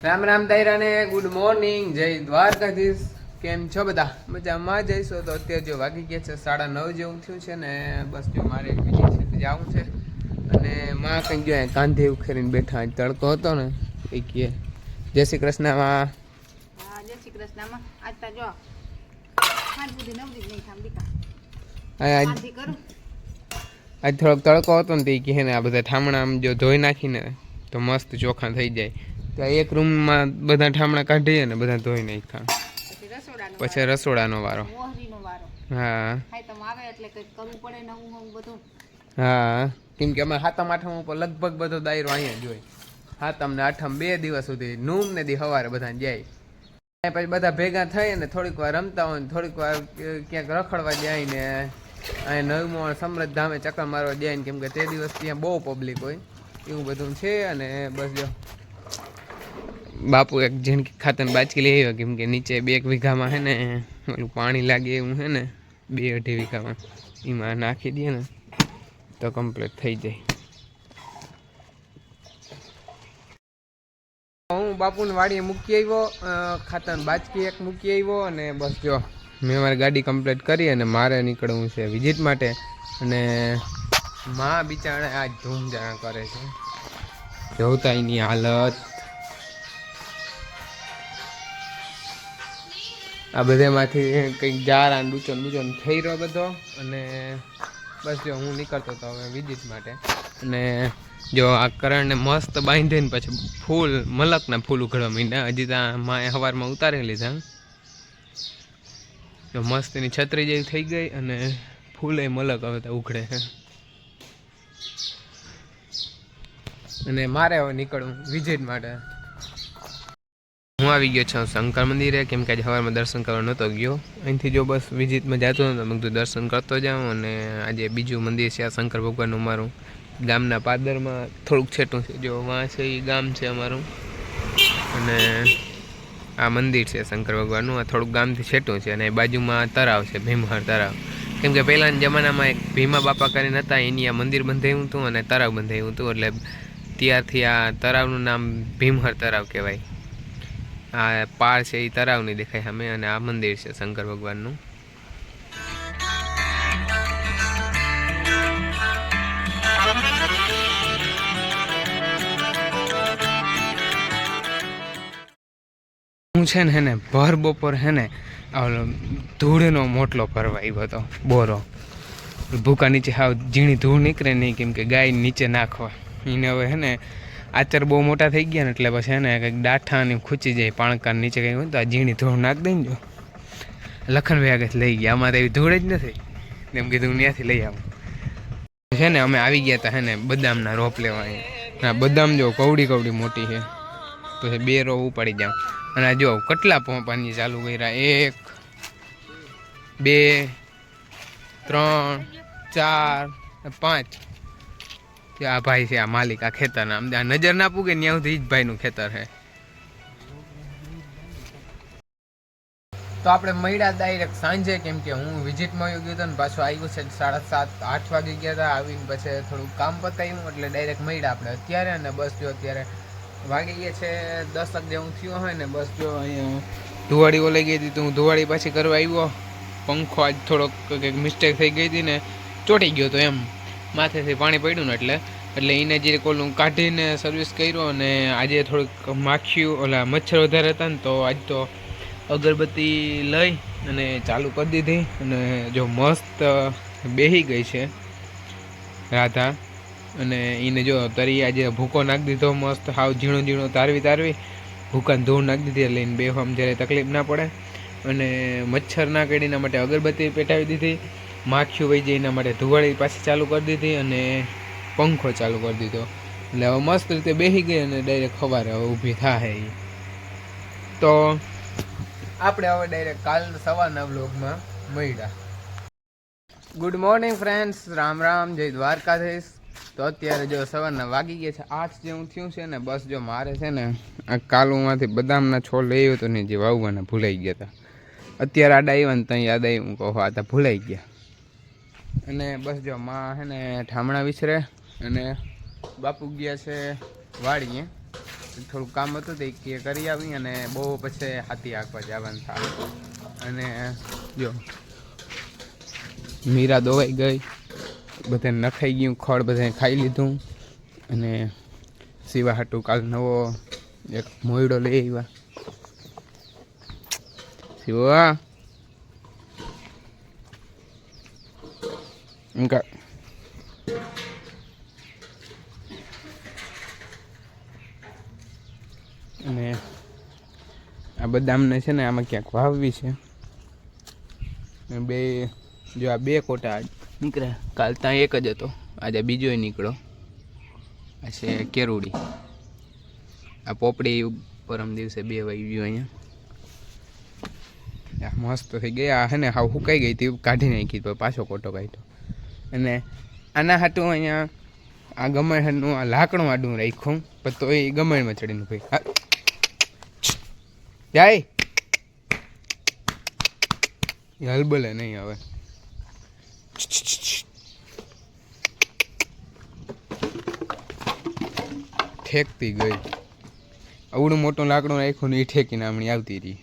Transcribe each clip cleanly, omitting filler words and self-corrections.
Ram Ram દાયરાને good morning, જય દ્વારકાધીશ। કેમ છો બધા? મજામાં જઈશો તો અત્યારે જો વાગી ગયા છે 9:30 જેવું થયું છે ને બસ જો મારે એક બીજી છે જવું છે અને માં કંઈક જો કાંધે ઉખેરીને બેઠા તડકો હતો ને એ કહે જય શ્રી કૃષ્ણમાં। હા જય શ્રી કૃષ્ણમાં। આજ તો જો આજ બધી નવરી નહીં થામ દીકા આજ આજી કરું આજ થોડોક તડકો હતો ને તે કહે ને આ બધા ઠામણા આમ જો ધોઈ નાખીને તો મસ્ત ચોખ્ખા થઈ જાય। ત્યાં એક રૂમમાં બધા ઠામણા કાઢીએ ને બધા ધોઈ નાખ્યા પછી રસોડાનો વારો મોહરીનો વારો। હા હાય તમ આવે એટલે કંઈક કરવું પડે નવું નવું બધું। હા કેમ કે અમે સાતમ આઠમ ઉપર લગભગ બધો દાયરો અહીંયા જ હોય। સાતમ ને આઠમ 2 દિવસ સુધી નૂમ ને દી સવારે બધા જાય પછી બધા ભેગા થઈ ને થોડીક વાર રમતા હોય ને થોડીક વાર ક્યાંક રખડવા જાય ને અહીંયા નવમો સમૃદ્ધ ધામે ચક્કર મારવા જાય ને કેમ કે તે દિવસ ત્યાં બહુ પબ્લિક હોય એવું બધું છે। અને બસ જો બાપુ એક ઝીણકી ખાતર બાચકી લઈ આવ્યો કેમ કે નીચે 2 વીઘામાં હે ને ઓલું પાણી લાગે એવું હે ને 2-2.5 વીઘામાં એમાં નાખી દઈએ ને તો કમ્પ્લીટ થઈ જાય। હું બાપુને વાડીએ મૂકી આવ્યો ખાતર બાચકી એક મૂકી આવ્યો અને બસ જો મેં મારી ગાડી કમ્પ્લીટ કરી અને મારે નીકળવું છે વિઝિટ માટે। અને માં બિચારા આજ ધૂમધામ કરે છે જોતા એની હાલત આ બધામાંથી કંઈક જારા ડૂચન બૂચન થઈ રહ્યો બધો અને બસ જો હું નીકળતો હતો હવે વિઝિટ માટે। અને જો આ કરણને મસ્ત બાંધીને પછી ફૂલ મલકના ફૂલ ઉઘડવા માંડ્યા હજી ત્યાં માએ સવારમાં ઉતારી લીધા જો મસ્ત એની છત્રી જેવી થઈ ગઈ અને ફૂલે મલક હવે તો ઉઘડે છે અને મારે હવે નીકળવું વિઝિટ માટે। હું આવી ગયો છું શંકર મંદિરે કેમ કે આજે સવારમાં દર્શન કરવા નહોતો ગયો અહીંથી જો બસ વિઝિટમાં જતો હતો મેં કીધું દર્શન કરતો જાઉં। અને આજે બીજું મંદિર છે આ શંકર ભગવાનનું મારું ગામના પાદરમાં થોડુંક છેટું છે જો વાં છે એ ગામ છે અમારું અને આ મંદિર છે શંકર ભગવાનનું આ થોડુંક ગામથી છેટું છે અને બાજુમાં તળાવ છે ભીમહર તળાવ કેમ કે પહેલાંના જમાનામાં એક ભીમા બાપા કરીને હતા એની આ મંદિર બંધાયું હતું અને તળાવ બંધાયું હતું એટલે ત્યારથી આ તળાવનું નામ ભીમહર તળાવ કહેવાય। આ પાળ છે એ તળાવની દેખાય સામે અને આ મંદિર છે શંકર ભગવાનનું। હું છે ને હેને ભર બપોર હે ને ધૂળનો મોટલો ભરવા આવ્યો હતો બોરો ભૂકા નીચે હાવ ઝીણી ધૂળ નીકળે નહીં કેમ કે ગાય નીચે નાખવા એને હવે હે ને આચર બહુ મોટા થઈ ગયા ને એટલે પછી હે ને કંઈક ડાઠા ને ખૂચી જાય પાણકાર નીચે કંઈ હોય તો આ ઝીણી ધૂળ નાખ દઈને જો લખનભાઈ આગળ લઈ ગયા અમારે એવી ધૂળ જ નથી એમ કીધું ત્યાંથી લઈ આવું છે ને અમે આવી ગયા હતા હે ને બદામના રોપ લેવા હા બદામ જો કવડી કવડી મોટી છે પછી 2 રોપ ઉપાડી જાઉં અને જો કેટલા પાણી ચાલુ કર્યા 1 2 3 4 5 આ ભાઈ છે આ માલિક આ ખેતરના આમ નજર ના પૂગે ત્યાં સુધી જ ભાઈનું ખેતર છે। તો આપણે મળ્યા ડાયરેક્ટ સાંજે કેમ કે હું વિઝિટમાં ગયો હતો ને પાછો આવ્યો છે 7:30-8 વાગે ગયા હતા આવીને પછી થોડુંક કામ પતાવ્યું એટલે ડાયરેક્ટ મળ્યા આપણે અત્યારે અને બસ જો અત્યારે વાગી ગયા છે 10 જેવું થયું હોય ને બસ જો અહીંયા ધુવાડી ઓલાઈ ગઈ હતી તો હું ધુવાડી પાછી કરવા આવ્યો પંખો આજ થોડોક કંઈક મિસ્ટેક થઈ ગઈ હતી ને ચોંટી ગયો તો એમ માથેથી પાણી પડ્યું ને એટલે એને જે કોલું કાઢીને સર્વિસ કર્યો અને આજે થોડુંક માખ્યું ઓલા મચ્છર વધારે હતા ને તો આજ તો અગરબત્તી લઈ અને ચાલુ કરી દીધી અને જો મસ્ત બેસી ગઈ છે રાધા અને એને જો તરી આજે ભૂકો નાખી દીધો મસ્ત હાવ ઝીણો ઝીણો તારવી ભૂકાને ધૂળ નાખી દીધી એટલે એને બેહવામાં જ્યારે તકલીફ ના પડે અને મચ્છર ના કરે એના માટે અગરબત્તી પેટાવી દીધી માખ્યું વહી જાય એના માટે ધુવાડી પાછી ચાલુ કરી દીધી અને પંખો ચાલુ કરી દીધો એટલે હવે મસ્ત રીતે બેસી ગઈ અને ડાયરેક્ટ સવારે હવે ઊભી થાય એ તો આપણે હવે ડાયરેક્ટ કાલ સવારના બ્લોગમાં મળ્યા। Good morning friends, Ram Ram, જય દ્વારકાધીશ। તો અત્યારે જો સવારના વાગી ગયા છે 8 જેવું થયું છે ને બસ જો મારે છે ને આ કાલુમાંથી બદામના છોડ લઈ આવ્યો હતો ને જે વાવવાના ભૂલાઈ ગયા હતા અત્યારે આડા આવ્યા ને ત્યાં યાદ આવ્યું કહો આ હતા ભૂલાઈ ગયા અને બસ જો માં હે ને ઠામણા વિસરે અને બાપુ ગયા છે વાડીએ થોડું કામ હતું તે કે કરી આવી અને બહુ પછી હાથી આંકવા જવાનું થાય. અને જો મીરા દોવાઈ ગઈ, બધાને નખાઈ ગયું, ખડ બધાને ખાઈ લીધું. અને સિવા હાટું કાલ નવો એક મોયડો લઈ આવ્યા. સિવા અને આ બદામને છે ને આમાં ક્યાંક વાવવી છે. બે જો આ 2 કોટા નીકળ્યા. કાલ ત્યાં એક જ હતો, આજે બીજોય નીકળ્યો. આ છે કેરુડી. આ પોપડી પરમ દિવસે 2 વાઈ ગયો અહીંયા. મસ્ત થઈ ગઈ. આ હે ને હાવ સુકાઈ ગઈ હતી, કાઢી નાખી તો પાછો કોટો કાઢ્યો. અને આના હાટું અહીંયા આ ગમણનું આ લાકડું આડું રાખ્યું, પણ તો એ ગમણમાં ચડીને ભાઈ જાય હલબલે નહીં હવે. ઠેકતી ગઈ. આવડું મોટું લાકડું રાખ્યું ને એ ઠેકીને હમણાં આવતી રહી.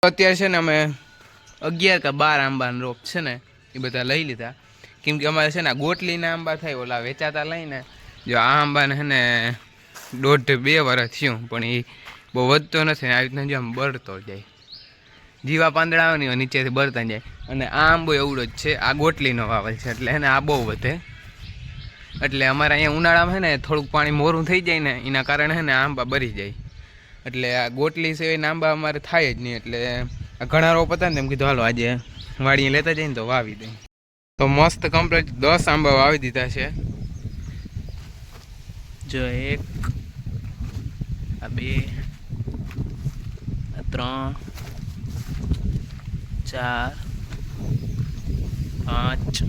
અત્યારે છે ને અમે 11 કે 12 આંબાનો રોપ છે ને એ બધા લઈ લીધા. કેમ કે અમારે છે ને ગોટલીના આંબા થાય, ઓલા વેચાતા લઈને જો આ આંબાને છે ને 1.5-2 વર્ષ થયું, પણ એ બહુ વધતો નથી. આવી રીતના જો આમ બળતો જાય, જીવા પાંદડા આવે ને નીચેથી બળતા જાય. અને આ આંબો એવડો જ છે. આ ગોટલીનો વાવલ છે એટલે એને આ બહુ વધે. એટલે અમારે અહીંયા ઉનાળામાં છે ને થોડુંક પાણી મોરું થઈ જાય ને એના કારણે છે ને આંબા બળી જાય. એટલે આ ગોટલી સિવાયના આંબા અમારે થાય જ નહીં. એટલે ઘણા રોપ હતા ને એમ કીધું હાલો આજે વાડીએ લેતા જઈને તો વાવી દઈ. તો મસ્ત કમ્પ્લીટ 10 આંબા વાવી દીધા છે. જો 1, આ 2, આ 3, 4, 5,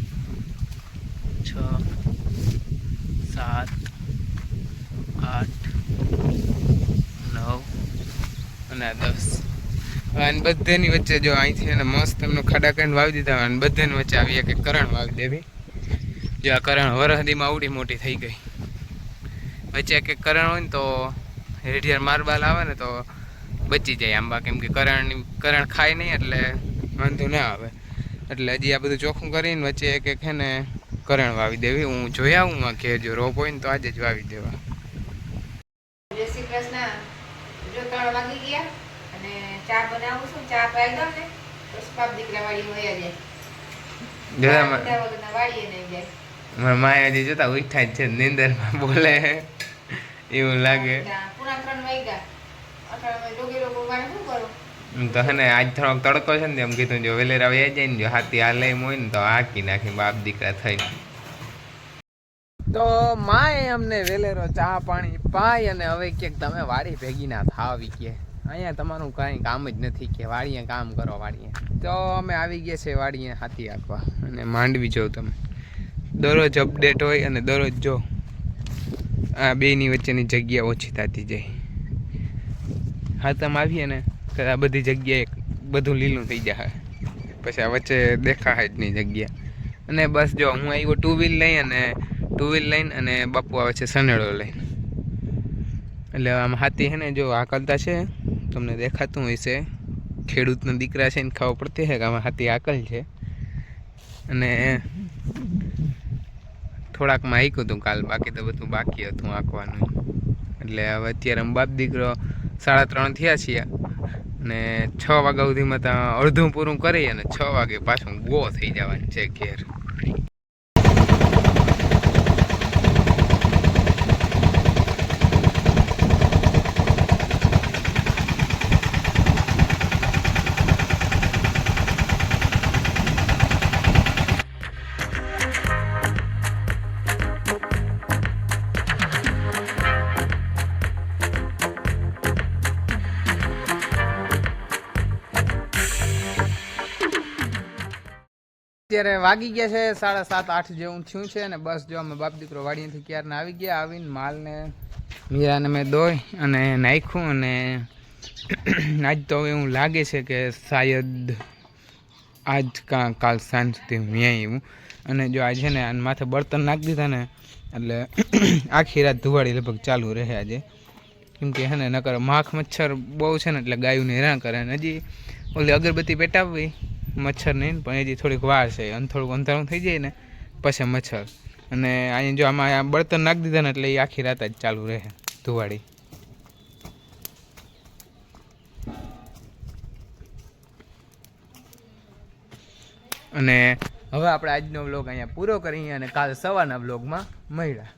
6, 7, 8, 9 અને 10. અને બધાની વચ્ચે જો અહીંથી એને મસ્ત એમનો ખાડા કરીને વાવી દીધા. અને બધાની વચ્ચે આવી એક કરણ વાવી દેવી. જો આ કરણ વરહદીમાં આવડી મોટી થઈ ગઈ. વચ્ચે એક કરણ હોય ને તો રેડિયર માર્બલ આવે ને તો બચી જાય આંબા. કેમ કે કરણ ખાય નહીં એટલે વાંધો ના આવે. એટલે હજી આ બધું ચોખ્ખું કરીને વચ્ચે એક હે ને કરણ વાવી દેવી. હું જોઈ આવું ઘેર, જો રોપ હોય ને તો આજે જ વાવી દેવા. જય શ્રી કૃષ્ણ. જો 3 વાગી ગયા અને ચા બનાવું છું. ચા પાઈ દઉં ને પછી બાપ દીકરા વાડી વયા જાય. વાડીએ નહીં જાય. મારા માય હજી જોતા ઉઠા જ છે, નીંદરમાં બોલે એવું લાગે. પૂરા 3 વાગ્યા. અઠવાડિયામાં જોગી લોકો વાળે શું કરું? તો હે ને આજ થોડોક તડકો છે ને એમ કીધું જો વેલેરા વયા જાય ને જો હાથી હાલે એમ હોય ને તો હાકી નાખી બાપ દીકરા થઈને. તો માએ અમને વેલેરો ચા પાણી પાઈ અને હવે ક્યાંક તમે વાડી ભેગી ના થાવી કે અહીંયા તમારું કાંઈ કામ જ નથી કે વાડીએ કામ કરો વાડીએ. તો અમે આવી ગયા છે વાડીએ હાથી આંકવા. અને માંડવી જો તમે દરરોજ અપડેટ હોય અને દરરોજ જો આ બેની વચ્ચેની જગ્યા ઓછી થતી જાય. હા તમે આવીએ ને આ બધી જગ્યાએ બધું લીલું થઈ જાય, પછી આ વચ્ચે દેખાય જ નહીં જગ્યા. અને બસ જો હું આવ્યો 2 વ્હીલ લઈને અને બાપુ આવે છે સનેડો લઈને. એટલે આમ હાથી છે ને જો આ કરતા છે, તમને દેખાતું હોય છે. ખેડૂતના દીકરા છે ને ખબર પડતી છે કે આમાં હાથી આકલ છે. અને થોડાકમાં આંક્યું હતું કાલ, બાકી તો બધું બાકી હતું આંકવાનું. એટલે હવે અત્યારે બાપ દીકરો 3:30 થયા છીએ અને 6 વાગ્યા સુધીમાં ત્યાં અડધું પૂરું કરી અને 6 વાગે પાછું ગો થઈ જવાનું છે ઘેર. અત્યારે વાગી ગયા છે 7:30-8 જેવું થયું છે. અને બસ જો અમે બાપ દીકરો વાડીએથી ક્યારના આવી ગયા. આવીને માલને મીરાને મેં દોઈ અને નાખ્યું. અને આજ તો એવું લાગે છે કે શાયદ આજ કાલ સાંજ સુધી હું આવ્યું. અને જો આજે ને માથે બળતણ નાખી દીધા ને એટલે આખી રાત ધુવાડી લગભગ ચાલુ રહે આજે, કેમ કે હે ને નકર માખ મચ્છર બહુ છે ને એટલે ગાયુંને હેરાન કરે. અને હજી ઓલી અગરબત્તી પેટાવવી મચ્છર નહીં, પણ હજી થોડીક વાર છે. અને થોડુંક અંધારું થઈ જાય ને પછી મચ્છર. અને અહીંયા જો આમાં બળતણ નાખી દીધા ને એટલે એ આખી રાત જ ચાલુ રહે ધુવાડી. અને હવે આપણે આજનો વ્લોગ અહીંયા પૂરો કરીએ અને કાલ સવારના વ્લોગમાં મળ્યા.